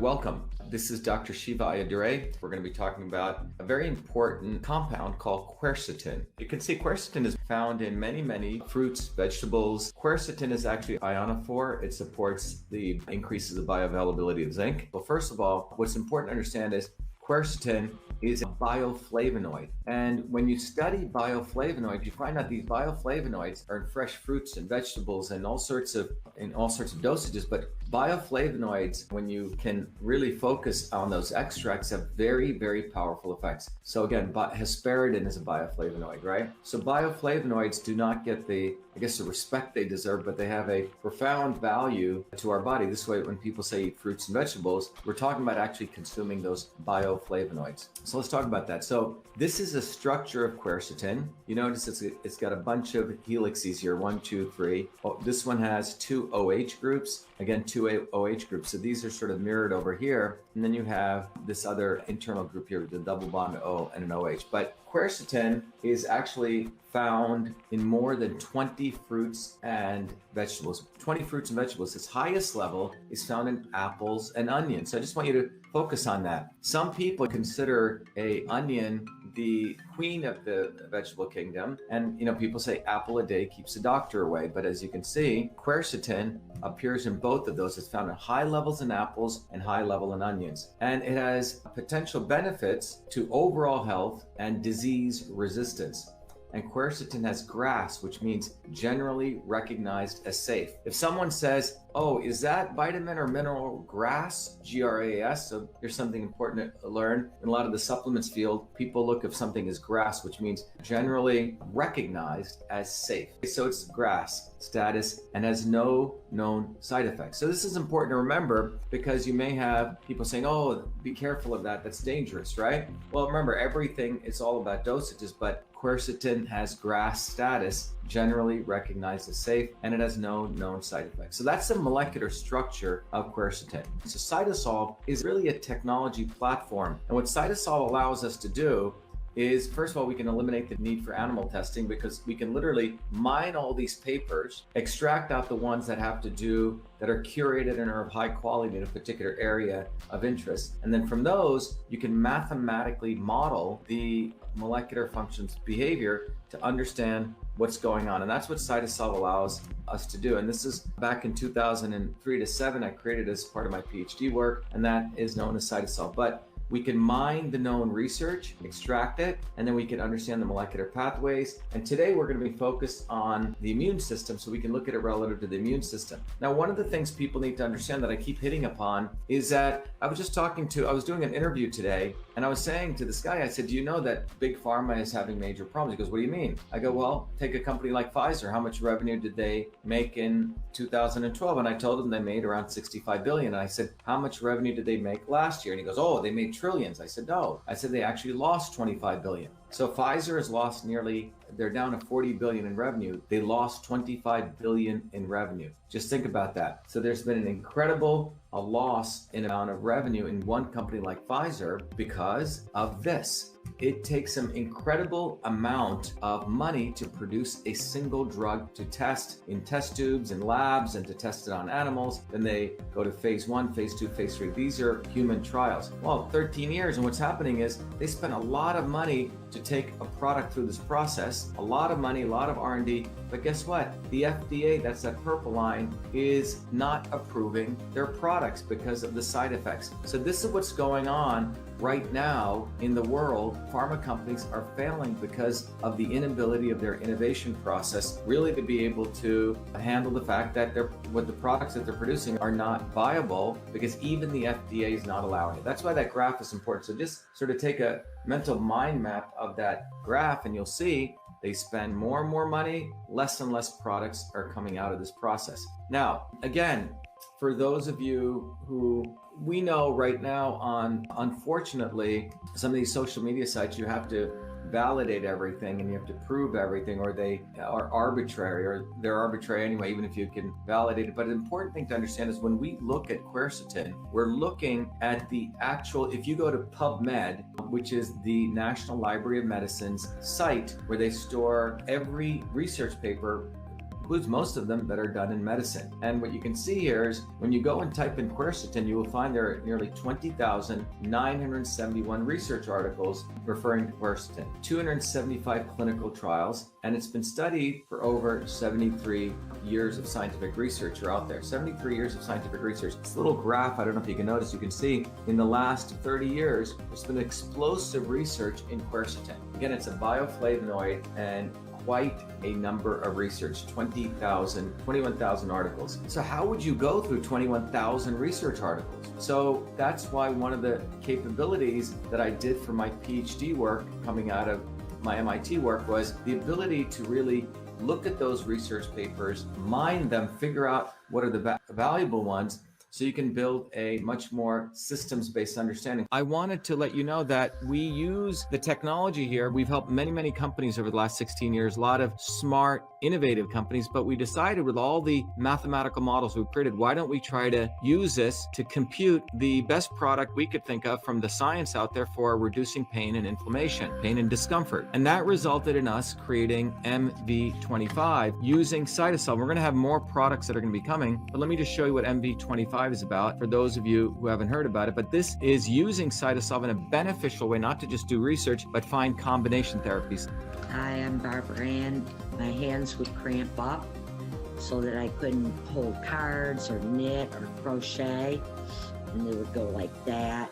Welcome. This is Dr. Shiva Ayyadurai. We're going to be talking about a very important compound called quercetin. You can see quercetin is found in many fruits, vegetables. Quercetin is actually ionophore. It supports the increases the bioavailability of zinc. But first of all, what's important to understand is quercetin is a bioflavonoid. And when you study bioflavonoids, you find out these bioflavonoids are in fresh fruits and vegetables and all sorts of dosages. But bioflavonoids, when you can really focus on those extracts, have very powerful effects. So again, hesperidin is a bioflavonoid, right? So bioflavonoids do not get the respect they deserve, but they have a profound value to our body. This way, when people say eat fruits and vegetables, we're talking about actually consuming those bioflavonoids. So let's talk about that. So this is a structure of quercetin. You notice it's got a bunch of helices here, 1, 2, 3. Oh, this one has 2 OH groups. Again, 2 OH groups. So these are sort of mirrored over here. And then you have this other internal group here with the double bond O and an OH. But quercetin is actually found in more than 20 fruits and vegetables. 20 fruits and vegetables. Its highest level is found in apples and onions. So I just want you to focus on that. Some people consider an onion the queen of the vegetable kingdom. And, people say apple a day keeps the doctor away. But as you can see, quercetin appears in both of those. It's found in high levels in apples and high level in onions. And it has potential benefits to overall health and disease resistance. And quercetin has GRAS, which means generally recognized as safe. If someone says, oh, is that vitamin or mineral GRAS, GRAS? So here's something important to learn. In a lot of the supplements field, people look if something is GRAS, which means generally recognized as safe. So it's GRAS status and has no known side effects. So this is important to remember because you may have people saying, oh, be careful of that. That's dangerous, right? Well, remember, everything is all about dosages, but quercetin has GRAS status, generally recognized as safe, and it has no known side effects. So that's the molecular structure of quercetin. So CytoSolve is really a technology platform. And what CytoSolve allows us to do is, first of all, we can eliminate the need for animal testing because we can literally mine all these papers, extract out the ones that are curated and are of high quality in a particular area of interest. And then from those, you can mathematically model the molecular functions behavior to understand what's going on. And that's what CytoSolve allows us to do. And this is back in 2003 to 7, I created as part of my PhD work, and that is known as CytoSolve. But we can mine the known research, extract it, and then we can understand the molecular pathways. And today we're going to be focused on the immune system so we can look at it relative to the immune system. Now, one of the things people need to understand that I keep hitting upon is that I was doing an interview today, and I was saying to this guy, I said, do you know that Big Pharma is having major problems? He goes, what do you mean? I go, well, take a company like Pfizer. How much revenue did they make in 2012? And I told him they made around 65 billion. And I said, how much revenue did they make last year? And he goes, oh, they made trillions. I said, no. I said, they actually lost 25 billion. So Pfizer has lost they're down to 40 billion in revenue. They lost 25 billion in revenue. Just think about that. So there's been an incredible loss in amount of revenue in one company like Pfizer because of this. It takes an incredible amount of money to produce a single drug to test in test tubes and labs and to test it on animals. Then they go to phase 1, phase 2, phase 3. These are human trials. Well, 13 years. And what's happening is they spent a lot of money to take a product through this process, a lot of money, a lot of R&D. But guess what? The FDA, that's that purple line, is not approving their products because of the side effects. So this is what's going on right now in the world. Pharma companies are failing because of the inability of their innovation process really to be able to handle the fact that the products that they're producing are not viable because even the FDA is not allowing it. That's why that graph is important. So just sort of take a mental mind map of that graph and you'll see they spend more and more money, less and less products are coming out of this process. Now, again, for those of you who we know right now unfortunately, some of these social media sites, you have to validate everything and you have to prove everything, or they are arbitrary, or they're arbitrary anyway, even if you can validate it. But an important thing to understand is when we look at quercetin, we're looking at the actual, if you go to PubMed, which is the National Library of Medicine's site where they store every research paper includes most of them that are done in medicine. And what you can see here is when you go and type in quercetin, you will find there are nearly 20,971 research articles referring to quercetin, 275 clinical trials, and it's been studied for over 73 years of scientific research are out there. 73 years of scientific research. This little graph, I don't know if you can notice, you can see in the last 30 years, there's been explosive research in quercetin. Again, it's a bioflavonoid and quite a number of research, 21,000 articles. So how would you go through 21,000 research articles? So that's why one of the capabilities that I did for my PhD work coming out of my MIT work was the ability to really look at those research papers, mine them, figure out what are the valuable ones, so you can build a much more systems-based understanding. I wanted to let you know that we use the technology here. We've helped many, many companies over the last 16 years, a lot of smart, innovative companies, but we decided with all the mathematical models we've created, why don't we try to use this to compute the best product we could think of from the science out there for reducing pain and inflammation, pain and discomfort. And that resulted in us creating MV25 using cytosol. We're gonna have more products that are gonna be coming, but let me just show you what MV25 is about for those of you who haven't heard about it. But this is using cytosol in a beneficial way, not to just do research, but find combination therapies. Hi, I'm Barbara Ann. My hands would cramp up so that I couldn't hold cards or knit or crochet, and they would go like that.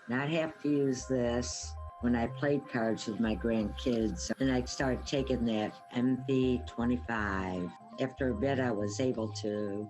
And I'd have to use this when I played cards with my grandkids. And I started taking that MV25. After a bit, I was able to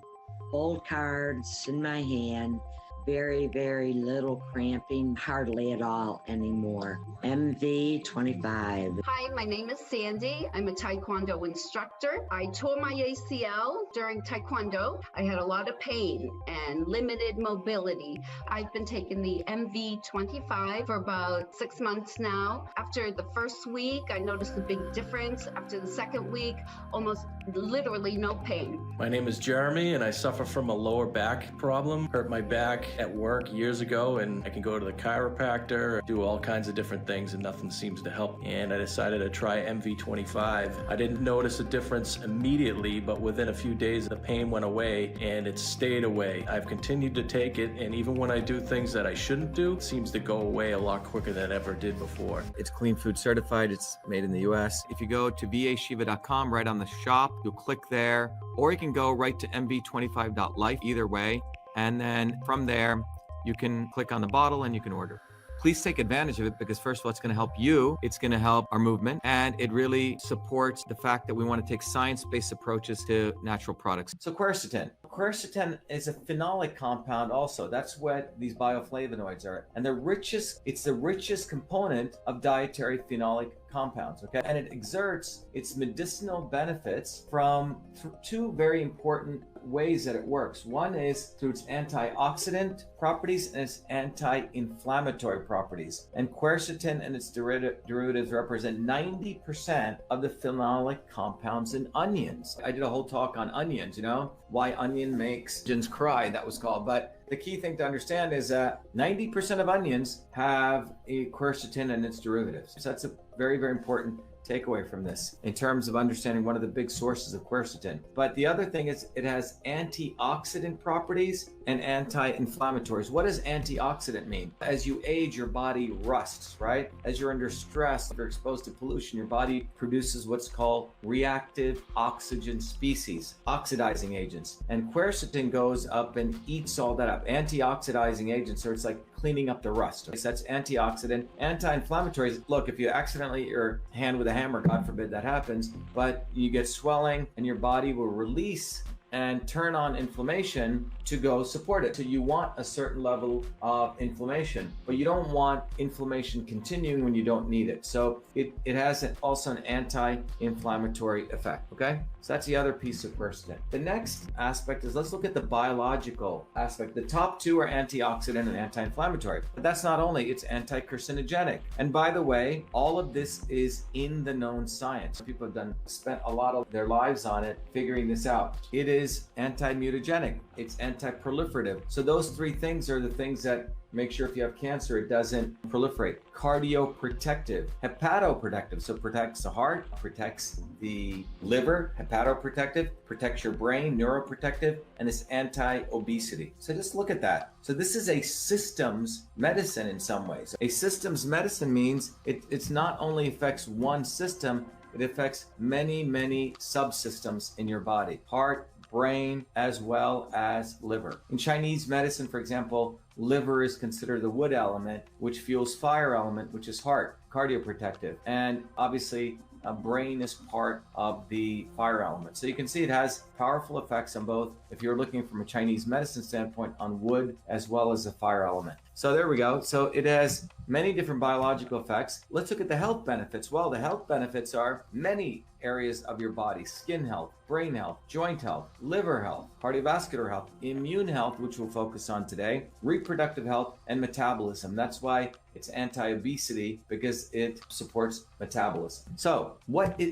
hold cards in my hand, very, very little cramping, hardly at all anymore. MV25. Hi, my name is Sandy. I'm a Taekwondo instructor. I tore my ACL during Taekwondo. I had a lot of pain and limited mobility. I've been taking the MV25 for about 6 months now. After the first week, I noticed a big difference. After the second week, almost literally no pain. My name is Jeremy, and I suffer from a lower back problem. Hurt my back at work years ago, and I can go to the chiropractor, do all kinds of different things, and nothing seems to help. And I decided to try MV25. I didn't notice a difference immediately, but within a few days, the pain went away, and it stayed away. I've continued to take it, and even when I do things that I shouldn't do, it seems to go away a lot quicker than it ever did before. It's clean food certified. It's made in the US. If you go to vashiva.com, right on the shop, you'll click there, or you can go right to mv25.life, either way. And then from there, you can click on the bottle and you can order. Please take advantage of it because first of all, it's going to help you. It's going to help our movement, and it really supports the fact that we want to take science-based approaches to natural products. So quercetin. Quercetin is a phenolic compound also. That's what these bioflavonoids are. And it's the richest component of dietary phenolic compounds, okay? And it exerts its medicinal benefits from two very important ways that it works. One is through its antioxidant properties and its anti-inflammatory properties. And quercetin and its derivatives represent 90% of the phenolic compounds in onions. I did a whole talk on onions, why onion makes onions cry, that was called. But the key thing to understand is that 90% of onions have a quercetin and its derivatives. So that's a very, very important takeaway from this in terms of understanding one of the big sources of quercetin. But the other thing is it has antioxidant properties and anti-inflammatories. What does antioxidant mean? As you age, your body rusts, right? As you're under stress, if you're exposed to pollution, your body produces what's called reactive oxygen species, oxidizing agents. And quercetin goes up and eats all that up. Antioxidizing agents, so it's like cleaning up the rust. So that's antioxidant. Anti-inflammatories, look, if you accidentally hit your hand with a hammer, God forbid that happens, but you get swelling and your body will release and turn on inflammation to go support it. So you want a certain level of inflammation, but you don't want inflammation continuing when you don't need it. So it has also an anti-inflammatory effect, okay? So that's the other piece of quercetin. The next aspect is let's look at the biological aspect. The top two are antioxidant and anti-inflammatory, but that's not only, it's anti-carcinogenic. And by the way, all of this is in the known science. People have spent a lot of their lives on it, figuring this out. It is is anti-mutagenic. It's anti-proliferative. So those three things are the things that make sure if you have cancer, it doesn't proliferate. Cardioprotective, hepatoprotective, so protects the heart, protects the liver, hepatoprotective, protects your brain, neuroprotective, and it's anti-obesity. So just look at that. So this is a systems medicine in some ways. A systems medicine means it's not only affects one system, it affects many, many subsystems in your body. Heart, brain, as well as liver. In Chinese medicine, for example, liver is considered the wood element, which fuels fire element, which is heart, cardioprotective. And obviously, brain is part of the fire element. So you can see it has powerful effects on both, if you're looking from a Chinese medicine standpoint, on wood as well as the fire element. So there we go. So it has many different biological effects. Let's look at the health benefits. Well, the health benefits are many areas of your body: skin health, brain health, joint health, liver health, cardiovascular health, immune health, which we'll focus on today, reproductive health, and metabolism. That's why it's anti-obesity, because it supports metabolism. So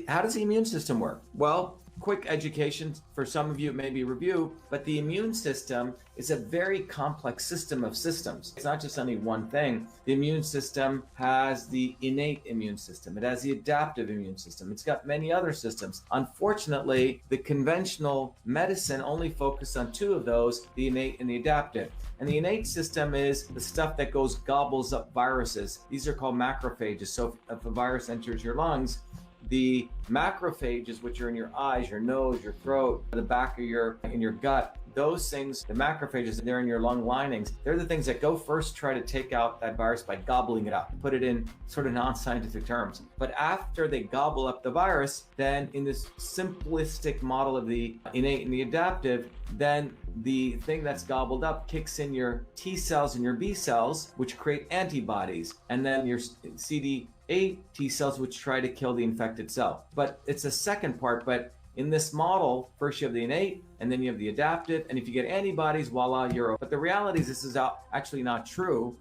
how does the immune system work? Well, quick education for some of you, maybe review, but the immune system is a very complex system of systems. It's not just only one thing. The immune system has the innate immune system. It has the adaptive immune system. It's got many other systems. Unfortunately, the conventional medicine only focused on two of those, the innate and the adaptive. And the innate system is the stuff that gobbles up viruses. These are called macrophages. So if a virus enters your lungs, the macrophages, which are in your eyes, your nose, your throat, the back of in your gut, those things, the macrophages, they're in your lung linings. They're the things that go first, try to take out that virus by gobbling it up, put it in sort of non-scientific terms. But after they gobble up the virus, then in this simplistic model of the innate and the adaptive, then the thing that's gobbled up kicks in your T cells and your B cells, which create antibodies, and then your CD8 T cells, which try to kill the infected cell. But it's a second part. But in this model, first you have the innate, and then you have the adaptive, and if you get antibodies, voila, you're. But the reality is this is actually not true.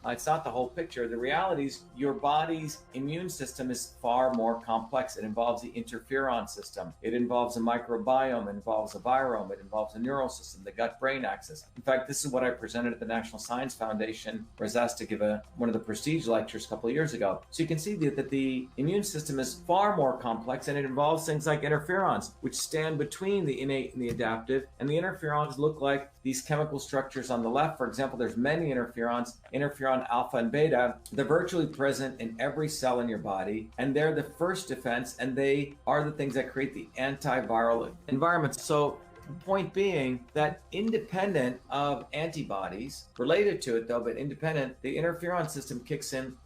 It's not the whole picture. The reality is your body's immune system is far more complex. It involves the interferon system. It involves a microbiome. It involves a virome. It involves a neural system, the gut-brain axis. In fact, this is what I presented at the National Science Foundation, where I was asked to give one of the prestige lectures a couple of years ago. So you can see that the immune system is far more complex, and it involves things like interferons, which stand between the innate and the adaptive. And the interferons look like these chemical structures on the left. For example, there's many interferons, interferon alpha and beta. They're virtually present in every cell in your body, and they're the first defense, and they are the things that create the antiviral environment. So the point being that independent of antibodies, related to it though, but independent, the interferon system kicks in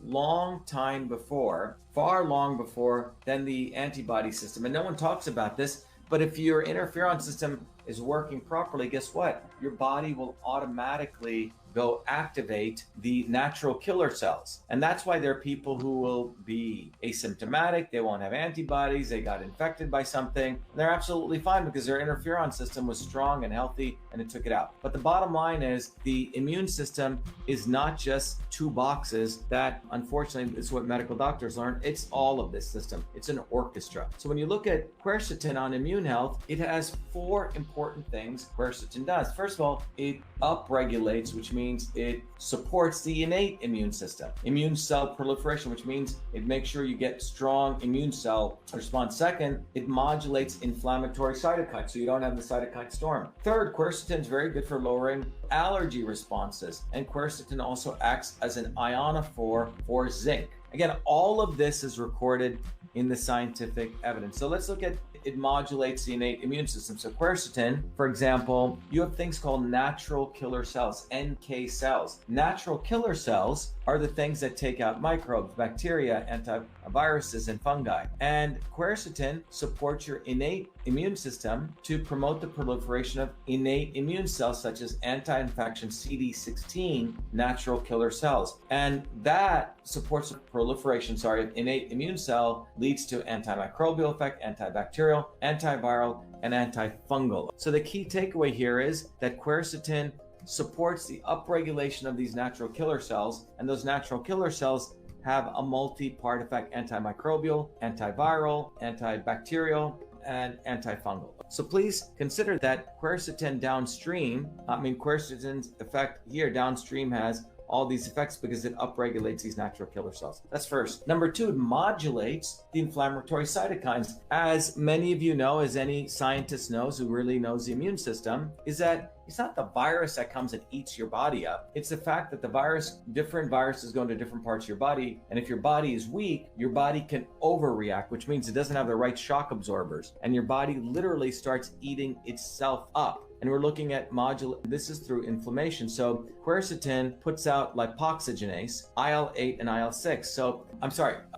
far long before than the antibody system. And no one talks about this, but if your interferon system is working properly, guess what? Your body will automatically go activate the natural killer cells. And that's why there are people who will be asymptomatic, they won't have antibodies, they got infected by something, and they're absolutely fine because their interferon system was strong and healthy and it took it out. But the bottom line is the immune system is not just two boxes that, unfortunately, is what medical doctors learn. It's all of this system. It's an orchestra. So when you look at quercetin on immune health, it has four important things quercetin does. First of all, it upregulates, which means it supports the innate immune system. Immune cell proliferation, which means it makes sure you get strong immune cell response. Second, it modulates inflammatory cytokines, so you don't have the cytokine storm. Third, quercetin is very good for lowering allergy responses, and quercetin also acts as an ionophore for zinc. Again, all of this is recorded in the scientific evidence. So let's look at it modulates the innate immune system. So quercetin, for example, you have things called natural killer cells, NK cells. Natural killer cells are the things that take out microbes, bacteria, antiviruses, and fungi. And quercetin supports your innate immune system to promote the proliferation of innate immune cells, such as anti-infection CD16 natural killer cells. And that supports the proliferation, of innate immune cell, leads to antimicrobial effect, antibacterial, antiviral, and antifungal. So the key takeaway here is that quercetin supports the upregulation of these natural killer cells, and those natural killer cells have a multi-part effect: antimicrobial, antiviral, antibacterial, and antifungal. So please consider that quercetin downstream, quercetin's effect here downstream has all these effects because it upregulates these natural killer cells. That's first. Number two, it modulates the inflammatory cytokines. As many of you know, as any scientist knows who really knows the immune system, is that it's not the virus that comes and eats your body up. It's the fact that different viruses go into different parts of your body. And if your body is weak, your body can overreact, which means it doesn't have the right shock absorbers. And your body literally starts eating itself up. And we're looking at this is through inflammation. So quercetin puts out lipoxygenase, IL-8 and IL-6.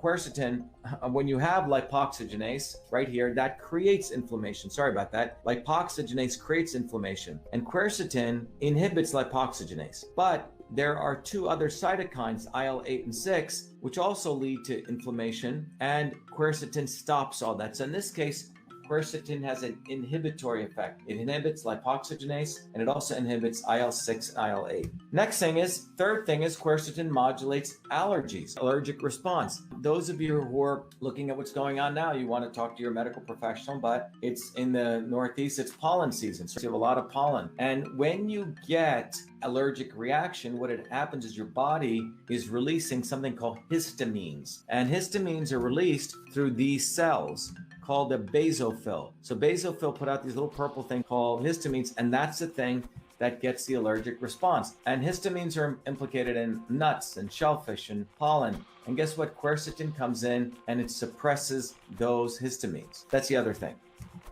Quercetin, when you have lipoxygenase right here, that creates inflammation. Sorry about that. Lipoxygenase creates inflammation. And quercetin inhibits lipoxygenase. But there are two other cytokines, IL-8 and 6, which also lead to inflammation. And quercetin stops all that. So in this case, quercetin has an inhibitory effect. It inhibits lipoxygenase and it also inhibits IL-6 and IL-8. Third thing is quercetin modulates allergies, allergic response. Those of you who are looking at what's going on now, you want to talk to your medical professional, but it's in the Northeast, it's pollen season. So you have a lot of pollen. And when you get allergic reaction, what happens is your body is releasing something called histamines. And histamines are released through these cells called a basophil. So basophil put out these little purple thing called histamines, and that's the thing that gets the allergic response. And histamines are implicated in nuts and shellfish and pollen. And guess what? Quercetin comes in and it suppresses those histamines. That's the other thing.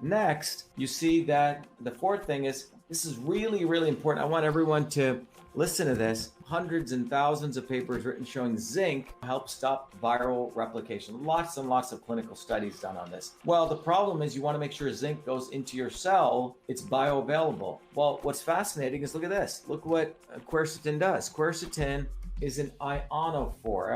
Next, you see that the fourth thing is, this is really, really important. I want everyone to listen to this. Hundreds and thousands of papers written showing zinc helps stop viral replication. Lots and lots of clinical studies done on this. Well, the problem is you want to make sure zinc goes into your cell. It's bioavailable. Well, what's fascinating is look at this. Look what quercetin does. Quercetin is an ionophore.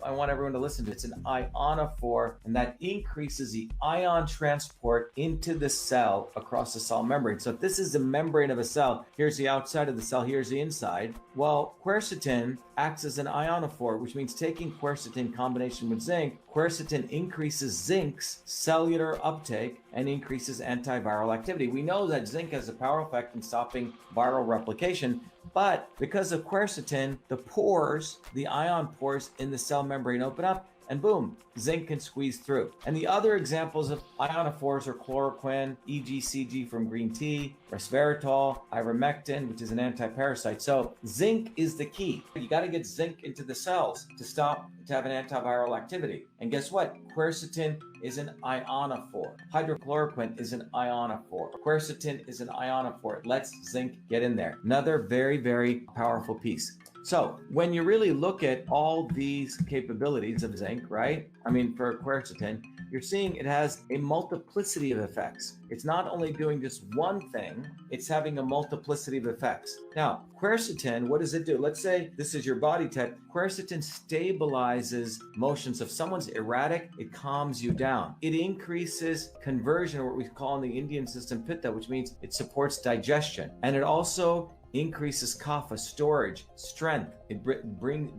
I want everyone to listen to it. It's an ionophore, and that increases the ion transport into the cell across the cell membrane. So if this is the membrane of a cell, here's the outside of the cell, here's the inside. Well, quercetin acts as an ionophore, which means taking quercetin in combination with zinc, quercetin increases zinc's cellular uptake and increases antiviral activity. We know that zinc has a powerful effect in stopping viral replication, but because of quercetin, the ion pores in the cell membrane open up, and boom, zinc can squeeze through. And the other examples of ionophores are chloroquine, EGCG from green tea, resveratrol, ivermectin, which is an antiparasite. So zinc is the key. You got to get zinc into the cells to have an antiviral activity. And guess what? Quercetin is an ionophore. Hydrochloroquine is an ionophore. Quercetin is an ionophore. It lets zinc get in there. Another very, very powerful piece. So when you really look at all these capabilities of zinc, right? For quercetin, you're seeing it has a multiplicity of effects. It's not only doing just one thing, it's having a multiplicity of effects. Now, quercetin, what does it do? Let's say this is your body type. Quercetin stabilizes motions. If someone's erratic, it calms you down. It increases conversion, or what we call in the Indian system pitta, which means it supports digestion. And it also increases kapha, storage, strength. It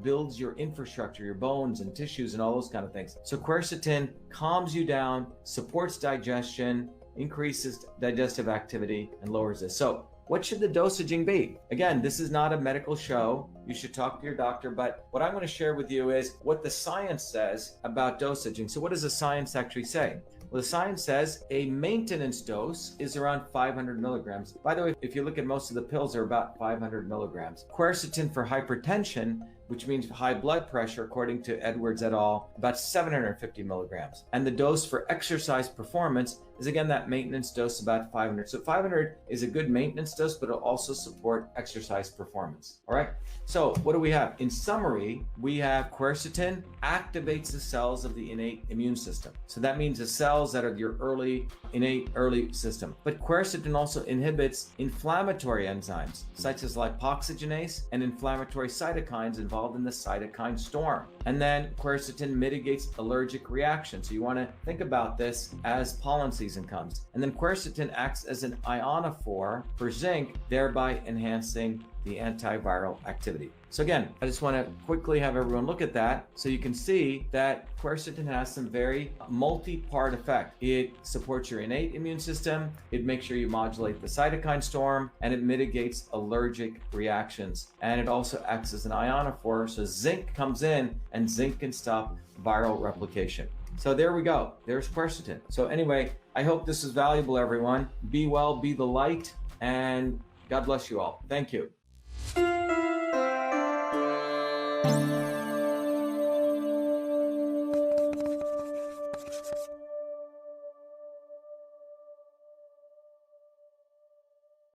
builds your infrastructure, your bones and tissues and all those kind of things. So quercetin calms you down, supports digestion, increases digestive activity, and lowers this. So what should the dosaging be? Again, this is not a medical show. You should talk to your doctor, but what I'm going to share with you is what the science says about dosaging. So what does the science actually say? Well, the science says a maintenance dose is around 500 milligrams. By the way, if you look at most of the pills, are about 500 milligrams. Quercetin for hypertension, which means high blood pressure, according to Edwards et al., about 750 milligrams. And the dose for exercise performance is, again, that maintenance dose, about 500. So 500 is a good maintenance dose, but it'll also support exercise performance. All right. So what do we have? In summary, we have quercetin activates the cells of the innate immune system. So that means the cells that are your innate early system. But quercetin also inhibits inflammatory enzymes, such as lipoxygenase and inflammatory cytokines involved in the cytokine storm. And then quercetin mitigates allergic reactions. So you want to think about this as pollen season comes. And then quercetin acts as an ionophore for zinc, thereby enhancing the antiviral activity. So again, I just want to quickly have everyone look at that so you can see that quercetin has some very multi-part effect. It supports your innate immune system, it makes sure you modulate the cytokine storm, and it mitigates allergic reactions. And it also acts as an ionophore, so zinc comes in and zinc can stop viral replication. So there we go. There's quercetin. So anyway, I hope this is valuable, everyone. Be well, be the light, and God bless you all. Thank you.